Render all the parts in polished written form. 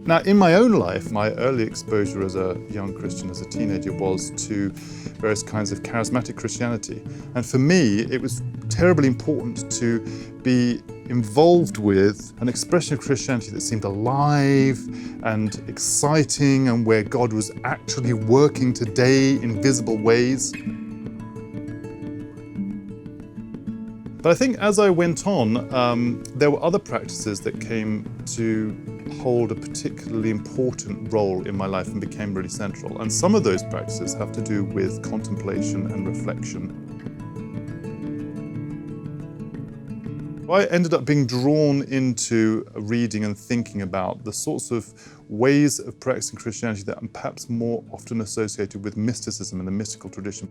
Now, in my own life, my early exposure as a young Christian, as a teenager, was to various kinds of charismatic Christianity. And for me, it was terribly important to be involved with an expression of Christianity that seemed alive and exciting, and where God was actually working today in visible ways. But I think as I went on, there were other practices that came to hold a particularly important role in my life and became really central. And some of those practices have to do with contemplation and reflection. I ended up being drawn into reading and thinking about the sorts of ways of practicing Christianity that are perhaps more often associated with mysticism and the mystical tradition.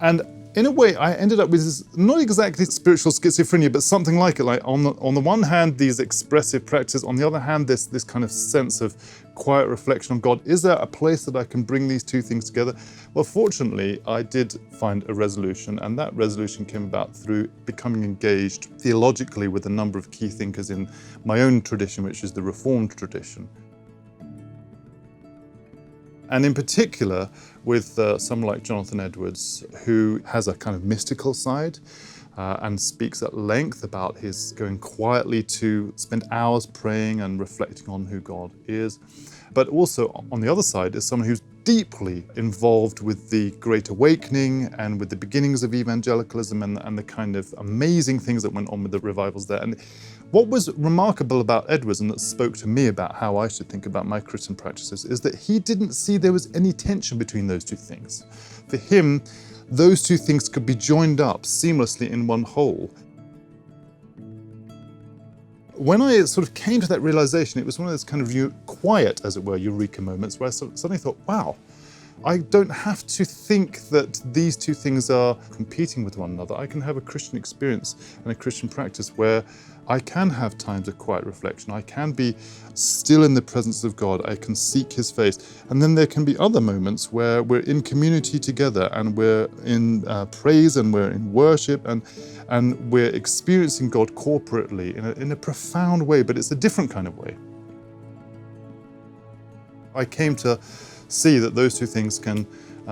And in a way, I ended up with this, not exactly spiritual schizophrenia, but something like it. Like on the one hand, these expressive practices, on the other hand, this kind of sense of quiet reflection on God. Is there a place that I can bring these two things together? Well, fortunately, I did find a resolution, and that resolution came about through becoming engaged theologically with a number of key thinkers in my own tradition, which is the Reformed tradition. And in particular, with someone like Jonathan Edwards, who has a kind of mystical side and speaks at length about his going quietly to spend hours praying and reflecting on who God is. But also on the other side is someone who's deeply involved with the Great Awakening and with the beginnings of evangelicalism and the kind of amazing things that went on with the revivals there. And what was remarkable about Edwards, and that spoke to me about how I should think about my Christian practices, is that he didn't see there was any tension between those two things. For him, those two things could be joined up seamlessly in one whole. When I sort of came to that realization, it was one of those kind of quiet, as it were, eureka moments where I suddenly thought, wow, I don't have to think that these two things are competing with one another. I can have a Christian experience and a Christian practice where I can have times of quiet reflection. I can be still in the presence of God. I can seek His face. And then there can be other moments where we're in community together and we're in praise and we're in worship and we're experiencing God corporately in a profound way, but it's a different kind of way. I came to see that those two things can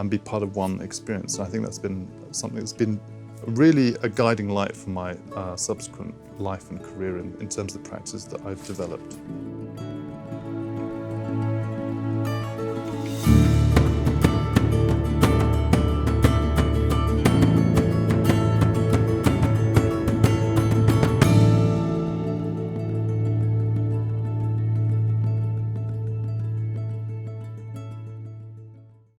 be part of one experience. And I think that's been something that's been really a guiding light for my subsequent life and career in terms of the practice that I've developed.